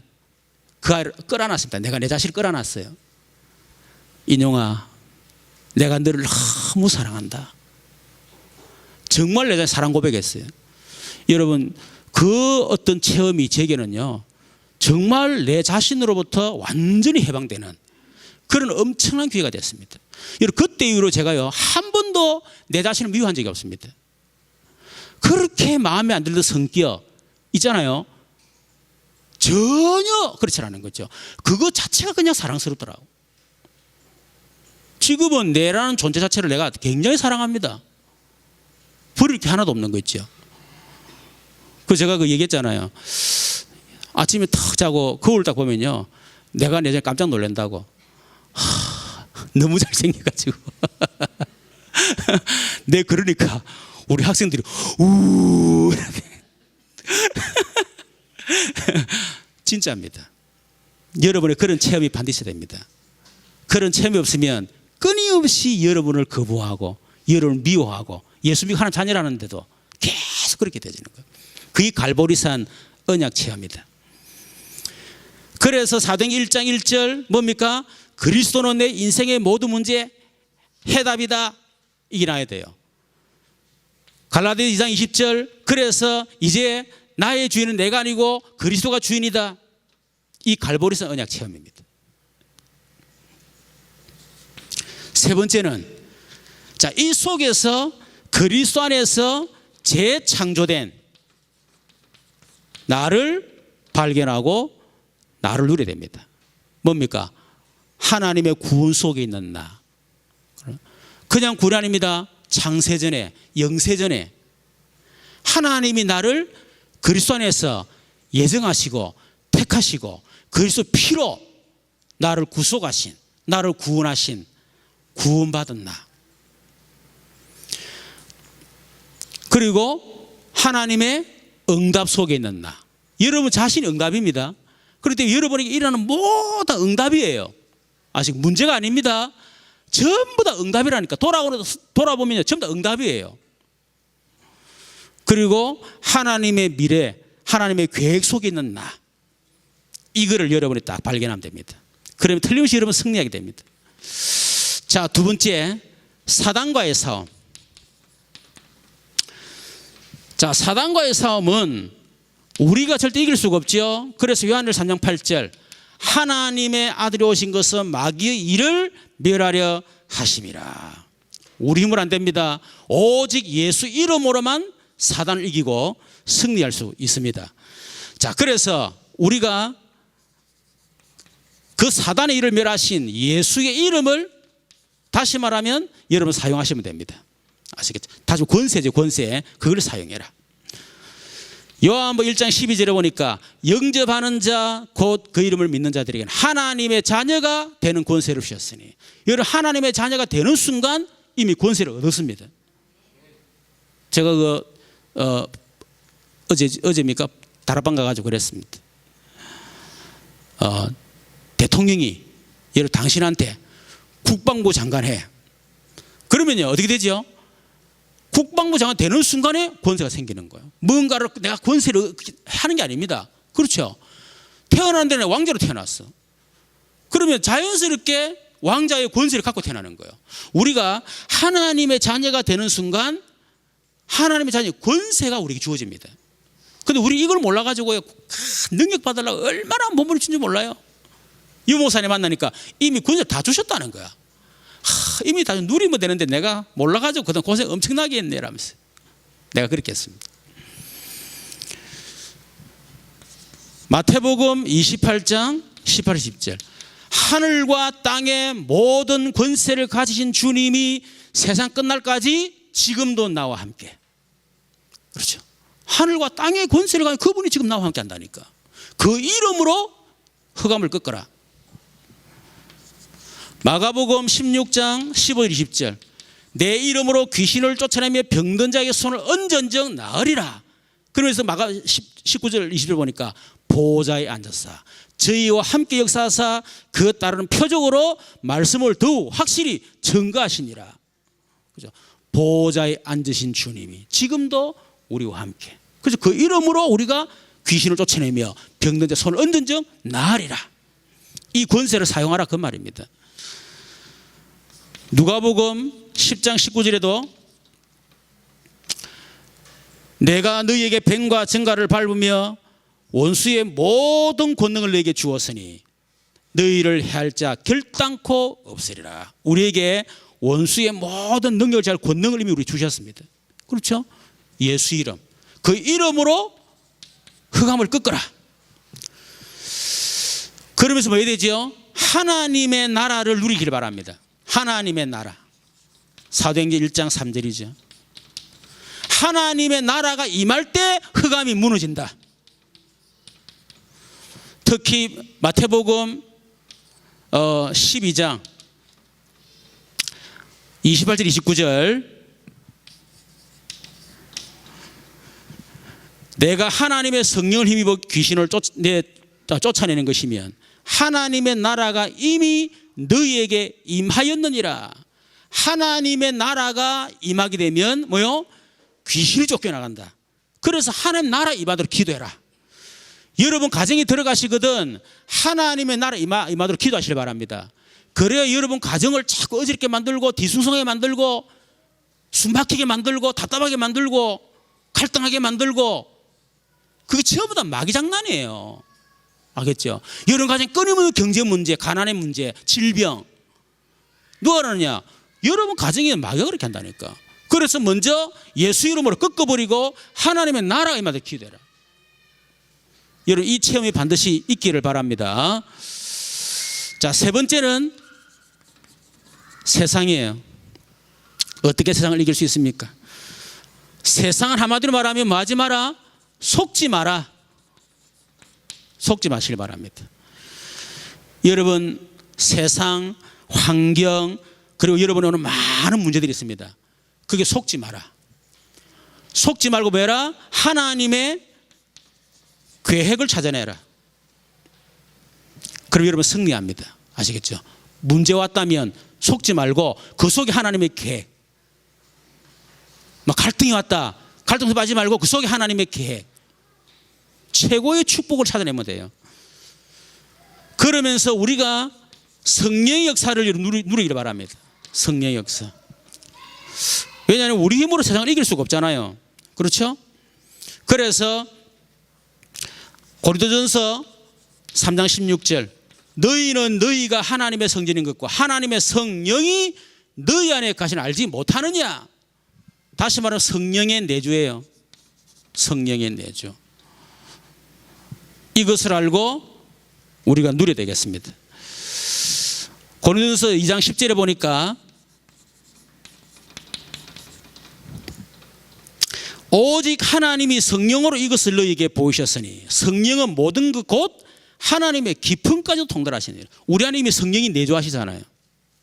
그 아이를 끌어놨습니다. 내가 내 자신을 끌어놨어요. 인용아, 내가 너를 너무 사랑한다. 정말 내 자신 사랑 고백했어요. 여러분, 그 어떤 체험이 제게는요 정말 내 자신으로부터 완전히 해방되는 그런 엄청난 기회가 됐습니다. 여러분, 그때 이후로 제가요 한 번도 내 자신을 미워한 적이 없습니다. 그렇게 마음에 안 들던 성격 있잖아요, 전혀 그렇지 않은 거죠. 그거 자체가 그냥 사랑스럽더라고. 지금은 내라는 존재 자체를 내가 굉장히 사랑합니다. 버릴 게 하나도 없는 거 있죠. 그 제가 그 얘기했잖아요. 아침에 탁 자고 거울 딱 보면요 내가 내전에 깜짝 놀란다고. 너무 잘생겨가지고 내 그러니까 우리 학생들이 이렇게 진짜입니다. 여러분의 그런 체험이 반드시 됩니다. 그런 체험이 없으면 끊임없이 여러분을 거부하고 여러분을 미워하고 예수 믿고 하나님 자녀라는데도 계속 그렇게 되지는 거예요. 그게 갈보리산 언약 체험이다. 그래서 사도행전 1장 1절 뭡니까? 그리스도는 내 인생의 모든 문제의 해답이다. 이게 나야 돼요. 갈라디아 2장 20절 그래서 이제 나의 주인은 내가 아니고 그리스도가 주인이다. 이 갈보리산 언약 체험입니다. 세 번째는 자, 이 속에서 그리스도 안에서 재창조된 나를 발견하고 나를 누리게 됩니다. 뭡니까? 하나님의 구원 속에 있는 나. 그냥 구원이 아닙니다. 창세전에, 영세전에 하나님이 나를 그리스도 안에서 예정하시고 택하시고 그리스도 피로 나를 구속하신, 나를 구원하신, 구원받은 나. 그리고 하나님의 응답 속에 있는 나. 여러분 자신이 응답입니다. 그럴 때 여러분에게 일어나는 모든 응답이에요. 아직 문제가 아닙니다. 전부 다 응답이라니까. 돌아보면 전부 다 응답이에요. 그리고 하나님의 미래, 하나님의 계획 속에 있는 나. 이거를 여러분이 딱 발견하면 됩니다. 그러면 틀림없이 여러분 승리하게 됩니다. 자, 두 번째, 사단과의 싸움. 자, 사단과의 싸움은 우리가 절대 이길 수가 없죠. 그래서 요한일서 3장 8절 하나님의 아들이 오신 것은 마귀의 일을 멸하려 하심이라. 우리 힘으로 안 됩니다. 오직 예수 이름으로만 사단을 이기고 승리할 수 있습니다. 자, 그래서 우리가 그 사단의 일을 멸하신 예수의 이름을 다시 말하면 여러분 사용하시면 됩니다. 아시겠죠? 다시 권세죠, 권세. 그걸 사용해라. 요한복음 1장 12절에 보니까 영접하는 자 곧 그 이름을 믿는 자들에게는 하나님의 자녀가 되는 권세를 주셨으니, 여러분 하나님의 자녀가 되는 순간 이미 권세를 얻었습니다. 제가 어제입니까? 다락방 가가지고 그랬습니다. 대통령이 여러분 당신한테 국방부 장관 해. 그러면요 어떻게 되죠? 국방부 장관 되는 순간에 권세가 생기는 거예요. 뭔가를 내가 권세를 하는 게 아닙니다. 그렇죠? 태어난 데는 왕자로 태어났어. 그러면 자연스럽게 왕자의 권세를 갖고 태어나는 거예요. 우리가 하나님의 자녀가 되는 순간 하나님의 자녀의 권세가 우리에게 주어집니다. 근데 우리 이걸 몰라가지고 능력 받으려고 얼마나 몸부림치는지 몰라요. 유목사님 만나니까 이미 권세 다 주셨다는 거야. 이미 다 누리면 되는데 내가 몰라가지고 그동안 고생 엄청나게 했네 라면서 내가 그렇게 했습니다. 마태복음 28장 18, 20절 하늘과 땅의 모든 권세를 가지신 주님이 세상 끝날까지 지금도 나와 함께. 그렇죠. 하늘과 땅의 권세를 가진 그분이 지금 나와 함께 한다니까. 그 이름으로 흑암을 꺾어라. 마가복음 16장 15, 20절 내 이름으로 귀신을 쫓아내며 병든 자에게 손을 얹은즉 나으리라. 그러면서 마가 19절 20절 보니까 보좌에 앉았사 저희와 함께 역사하사 그 따르는 표적으로 말씀을 더욱 확실히 증거하시니라. 그죠? 보좌에 앉으신 주님이 지금도 우리와 함께. 그래서 그 이름으로 우리가 귀신을 쫓아내며 병든 자 손을 얹은즉 나으리라. 이 권세를 사용하라 그 말입니다. 누가복음 10장 19절에도 내가 너희에게 뱀과 정갈을 밟으며 원수의 모든 권능을 너희에게 주었으니 너희를 해할 자 결단코 없으리라. 우리에게 원수의 모든 능력을 잘 권능을 이미 우리 주셨습니다. 그렇죠? 예수 이름 그 이름으로 흑암을 꺾어라. 그러면서 뭐 해야 되죠? 하나님의 나라를 누리기를 바랍니다. 하나님의 나라 사도행전 1장 3절이죠. 하나님의 나라가 임할 때 흑암이 무너진다. 특히 마태복음 12장 28절 29절 내가 하나님의 성령을 힘입어 귀신을 쫓아내는 것이면 하나님의 나라가 이미 너희에게 임하였느니라. 하나님의 나라가 임하게 되면 뭐요? 귀신이 쫓겨나간다. 그래서 하나님 나라 임하도록 기도해라. 여러분 가정에 들어가시거든 하나님의 나라 임하도록 기도하시길 바랍니다. 그래야 여러분 가정을 자꾸 어지럽게 만들고 뒤숭숭하게 만들고 숨막히게 만들고 답답하게 만들고 갈등하게 만들고 그게 전부 다 마귀 장난이에요. 알겠죠? 여러분 가정에 끊임없는 경제 문제, 가난의 문제, 질병 누가 그러느냐? 여러분 가정에 마귀가 그렇게 한다니까. 그래서 먼저 예수 이름으로 꺾어버리고 하나님의 나라가 임하도록 기도해라. 여러분 이 체험이 반드시 있기를 바랍니다. 자, 세 번째는 세상이에요. 어떻게 세상을 이길 수 있습니까? 세상을 한마디로 말하면 뭐 하지 마라? 속지 마라. 속지 마시길 바랍니다. 여러분 세상, 환경 그리고 여러분이 오는 많은 문제들이 있습니다. 그게 속지 마라. 속지 말고 뭐해라? 하나님의 계획을 찾아내라. 그럼 여러분 승리합니다. 아시겠죠? 문제 왔다면 속지 말고 그 속에 하나님의 계획. 막 갈등이 왔다. 갈등에서 빠지지 말고 그 속에 하나님의 계획. 최고의 축복을 찾아내면 돼요. 그러면서 우리가 성령의 역사를 누리기를 바랍니다. 성령의 역사. 왜냐하면 우리 힘으로 세상을 이길 수가 없잖아요. 그렇죠? 그래서 고린도전서 3장 16절 너희는 너희가 하나님의 성전인 것과 하나님의 성령이 너희 안에 가시는 알지 못하느냐. 다시 말하면 성령의 내주예요. 성령의 내주. 이것을 알고 우리가 누려야 되겠습니다. 고린도전서 2장 10절에 보니까 오직 하나님이 성령으로 이것을 너희에게 보이셨으니 성령은 모든 것 곧 하나님의 깊음까지도 통달하시니. 우리 안에 이미 성령이 내주하시잖아요.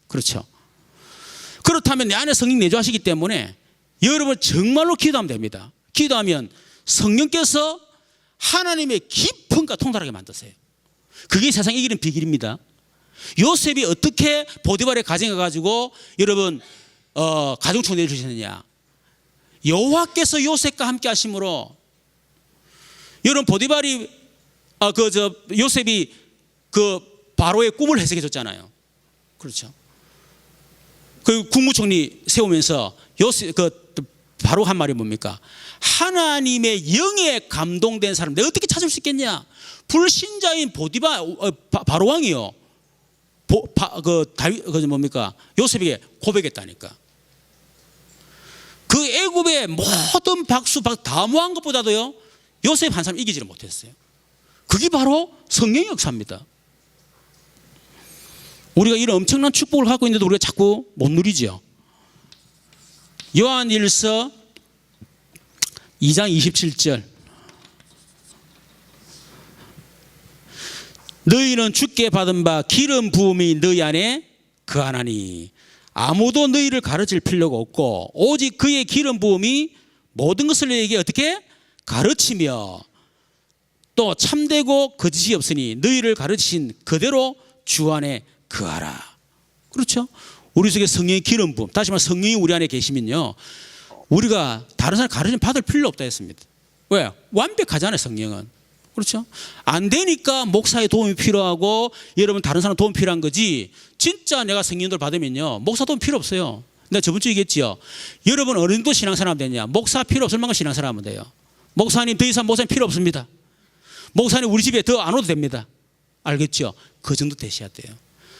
그렇죠? 그렇다면 내 안에 성령이 내주하시기 때문에 여러분 정말로 기도하면 됩니다. 기도하면 성령께서 하나님의 깊음과 통달하게 만드세요. 그게 세상 이기는 비결입니다. 요셉이 어떻게 보디발의 가정에 가가지고 여러분 가정총을 내주셨느냐. 여호와께서 요셉과 함께 하심으로 여러분 보디발이 요셉이 그 바로의 꿈을 해석해 줬잖아요. 그렇죠? 그 국무총리 세우면서 요셉 바로 한 말이 뭡니까? 하나님의 영에 감동된 사람 내가 어떻게 찾을 수 있겠냐? 불신자인 바로 왕이요. 뭡니까? 요셉에게 고백했다니까. 그 애굽의 모든 박수 다 모한 것보다도요, 요셉 한 사람 이기지를 못했어요. 그게 바로 성령의 역사입니다. 우리가 이런 엄청난 축복을 갖고 있는데도 우리가 자꾸 못 누리죠. 요한일서 2장 27절. 너희는 주께 받은 바 기름 부음이 너희 안에 거하나니 아무도 너희를 가르칠 필요가 없고 오직 그의 기름 부음이 모든 것을 너희에게 어떻게 가르치며 또 참되고 거짓이 없으니 너희를 가르치신 그대로 주 안에 거하라. 그렇죠? 우리 속에 성령의 기름 부음, 다시 말해 성령이 우리 안에 계시면요, 우리가 다른 사람 가르침 받을 필요 없다 했습니다. 왜? 완벽하잖아요, 성령은. 그렇죠? 안 되니까 목사의 도움이 필요하고 여러분 다른 사람 도움 필요한 거지, 진짜 내가 성령들 받으면요 목사 도움 필요 없어요. 내가 저번 주에 얘기했지요. 여러분 어느 정도 신앙사람 되냐? 목사 필요 없을 만큼 신앙사람 하면 돼요. 목사님 더 이상 목사님 필요 없습니다. 목사님 우리 집에 더 안 오도 됩니다. 알겠죠? 그 정도 되셔야 돼요.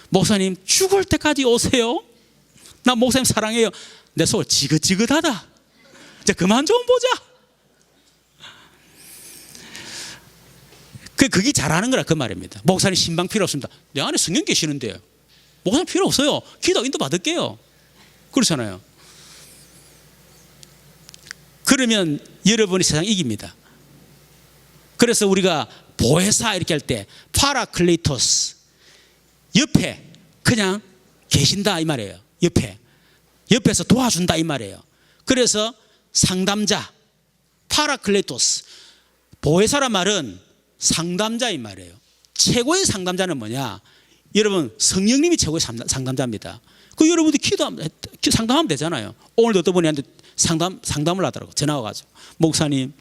목사님 죽을 때까지 오세요. 나 목사님 사랑해요. 내 속 지긋지긋하다. 이제 그만 좀 보자. 그게 잘하는 거라 그 말입니다. 목사님 신방 필요 없습니다. 내 안에 성령 계시는데요. 목사님 필요 없어요. 기도 인도 받을게요. 그렇잖아요. 그러면 여러분이 세상 이깁니다. 그래서 우리가 보혜사 이렇게 할 때 파라클레이토스, 옆에 그냥 계신다 이 말이에요. 옆에서 도와준다 이 말이에요. 그래서 상담자, 파라클레이토스, 보혜사란 말은 상담자인 말이에요. 최고의 상담자는 뭐냐? 여러분 성령님이 최고의 상담자입니다. 그 여러분들 상담하면 되잖아요. 오늘도 어떤 분이 한테 상담을 하더라고. 전화 와가지고 목사님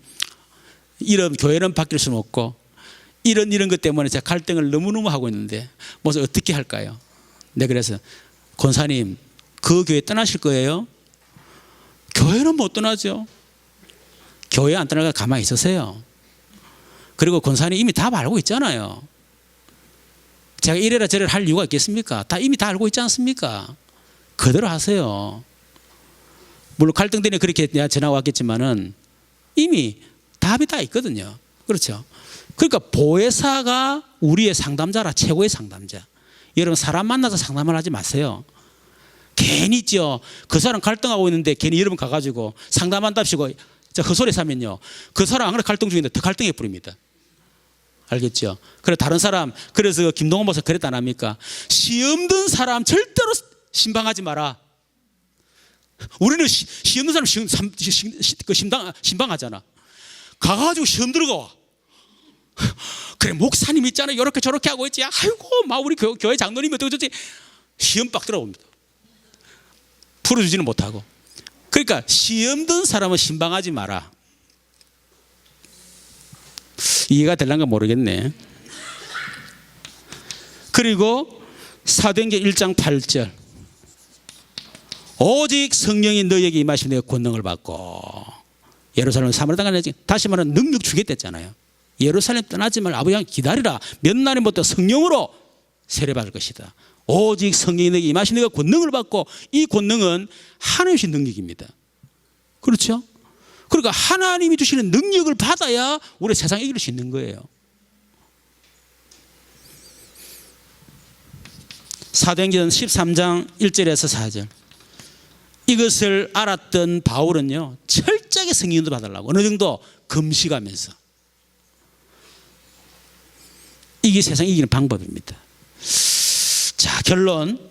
이런 교회는 바뀔 수는 없고 이런 것 때문에 제가 갈등을 너무너무 하고 있는데 뭐 어떻게 할까요? 네, 그래서 권사님 그 교회 떠나실 거예요? 교회는 못 떠나죠. 교회 안 떠나가 가만히 있으세요. 그리고 권사님 이미 답 알고 있잖아요. 제가 이래라 저래라 할 이유가 있겠습니까? 이미 다 알고 있지 않습니까? 그대로 하세요. 물론 갈등 때문에 그렇게 내가 전화가 왔겠지만은 이미 답이 다 있거든요. 그렇죠? 그러니까 보혜사가 우리의 상담자라, 최고의 상담자. 여러분 사람 만나서 상담을 하지 마세요. 괜히 있죠. 그 사람 갈등하고 있는데 괜히 여러분 가가지고 상담한답시고 헛소리 사면요, 그 사람 안 그래 갈등 중인데 더 갈등해 버립니다. 알겠죠? 그래 다른 사람, 그래서 김동원 목사 그랬다 안 합니까? 시험 든 사람 절대로 신방하지 마라. 우리는 시험 든 사람 신방하잖아. 가가지고 시험 들어가. 그래 목사님 있잖아 이렇게 저렇게 하고 있지. 아이고 막 우리 교회 장로님이 어떻게 저지. 시험 빡 들어옵니다. 풀어주지는 못하고. 그러니까 시험 든 사람은 신방하지 마라. 이해가 될란가 모르겠네. 그리고 사도행전 1장 8절 오직 성령이 너희에게 임하시면 내가 권능을 받고 예루살렘 사마리아 땅까지, 다시 말하면 능력 주겠댔잖아요. 예루살렘 떠나지 말고 아버지 기다리라. 몇 날부터 성령으로 세례받을 것이다. 오직 성령이 너희에게 임하시면 내가 권능을 받고, 이 권능은 하나님이 주신 능력입니다. 그렇죠? 그러니까 하나님이 주시는 능력을 받아야 우리 세상에 이길 수 있는 거예요. 사도행전 13장 1절에서 4절. 이것을 알았던 바울은요 철저하게 성령도 받으려고 어느 정도 금식하면서. 이게 세상 이기는 방법입니다. 자, 결론.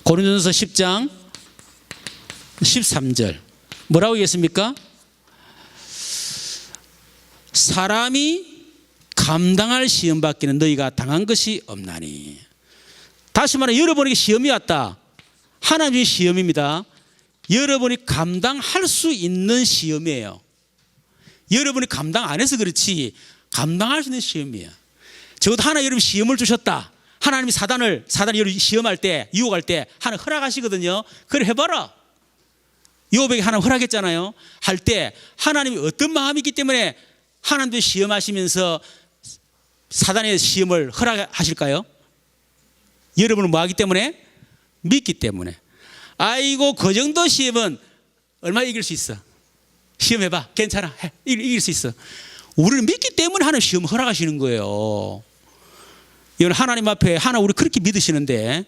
고린도전서 10장 13절 뭐라고 얘기했습니까? 사람이 감당할 시험 받기는 너희가 당한 것이 없나니. 다시 말해 여러분에게 시험이 왔다. 하나님의 시험입니다. 여러분이 감당할 수 있는 시험이에요. 여러분이 감당 안 해서 그렇지 감당할 수 있는 시험이에요. 적어도 하나 여러분 시험을 주셨다. 하나님이 사단이 여러분 시험할 때, 유혹할 때 하나님 허락하시거든요. 그래 해봐라. 요백이 하나님 허락했잖아요. 할 때 하나님이 어떤 마음이 있기 때문에 하나님도 시험하시면서 사단의 시험을 허락하실까요? 여러분은 뭐 하기 때문에? 믿기 때문에. 아이고 그 정도 시험은 얼마 이길 수 있어? 시험해봐. 괜찮아. 해. 이길 수 있어. 우리를 믿기 때문에 하나님 시험 허락하시는 거예요. 이건 하나님 앞에 우리 그렇게 믿으시는데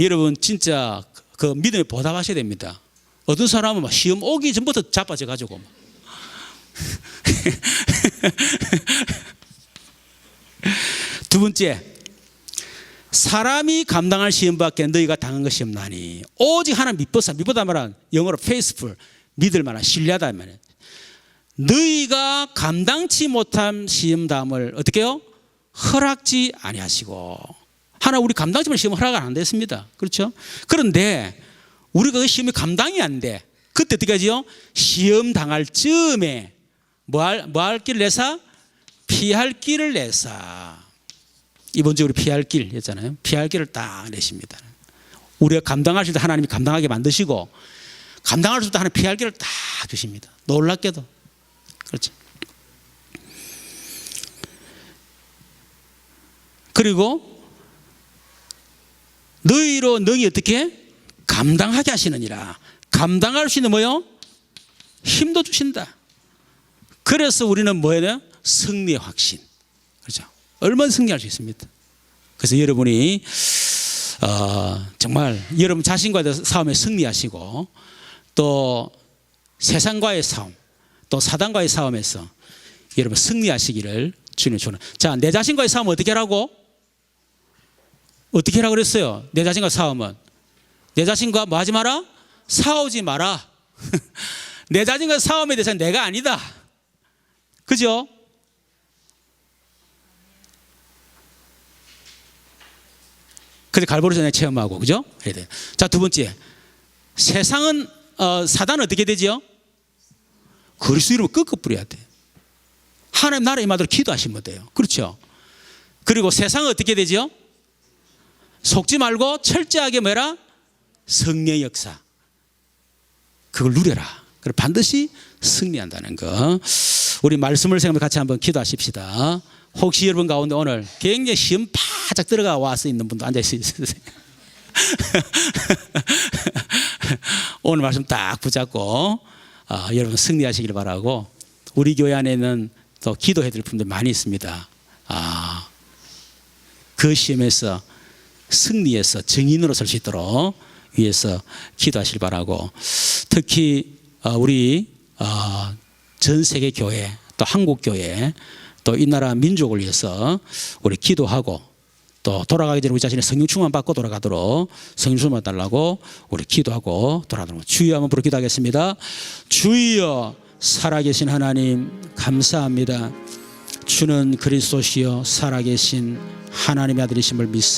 여러분 진짜 그 믿음에 보답하셔야 됩니다. 어떤 사람은 막 시험 오기 전부터 자빠져 가지고 두 번째, 사람이 감당할 시험밖에 너희가 당한 것이 없나니 오직 하나님 믿보다 말한 영어로 faithful, 믿을 만한 신뢰하다 말이에요. 너희가 감당치 못한 시험담을 어떻게 해요? 허락지 아니하시고. 하나 우리 감당치 못한 시험 허락 안 됐습니다. 그렇죠? 그런데 우리가 그 시험이 감당이 안 돼. 그때 어떻게 하지요? 시험 당할 즈음에 뭐할 길을 내사? 피할 길을 내사. 이번 주에 우리 피할 길이었잖아요. 피할 길을 딱 내십니다. 우리가 감당하실 때 하나님이 감당하게 만드시고 감당할 수 없다 하는 피할 길을 딱 주십니다. 놀랍게도. 그렇죠. 그리고 너희로 능히 어떻게 감당하게 하시느니라. 감당할 수 있는 뭐요? 힘도 주신다. 그래서 우리는 뭐해야 돼요? 승리의 확신. 그렇죠. 얼마나 승리할 수 있습니다. 그래서 여러분이 정말 여러분 자신과의 싸움에 승리하시고 또 세상과의 싸움 또 사단과의 싸움에서 여러분 승리하시기를 주님 주는. 자, 내 자신과의 싸움은 어떻게 하라고? 어떻게 하라고 그랬어요? 내 자신과 싸움은 내 자신과 뭐 하지 마라? 싸우지 마라. 내 자신과 싸움에 대해서는 내가 아니다. 그죠? 그래서 갈보리전에 체험하고, 그죠? 해야 돼요. 자, 두 번째, 세상은 사단은 어떻게 되죠? 그리스도 이름을 끄끄 뿌려야 돼. 하나님 나라 임하도록 기도하시면 돼요. 그렇죠? 그리고 세상은 어떻게 되죠? 속지 말고 철저하게 뭐라? 성령의 역사. 그걸 누려라. 그리고 반드시 승리한다는 거. 우리 말씀을 생각하며 같이 한번 기도하십시다. 혹시 여러분 가운데 오늘 굉장히 시험 바짝 들어가 와서 있는 분도 앉아 있으세요. 오늘 말씀 딱 붙잡고 여러분 승리하시길 바라고, 우리 교회 안에는 또 기도해야 될 분들 많이 있습니다. 그 시험에서 승리해서 증인으로 설 수 있도록 위해서 기도하시길 바라고, 특히 우리 전 세계 교회 또 한국 교회 또 이 나라 민족을 위해서 우리 기도하고, 또 돌아가기 전에 우리 자신의 성령 충만 받고 돌아가도록 성령 충만 달라고 우리 기도하고 돌아가도록 주여 한번 부르 기도하겠습니다. 주여 살아계신 하나님 감사합니다. 주는 그리스도시요 살아계신 하나님의 아들이심을 믿습니다.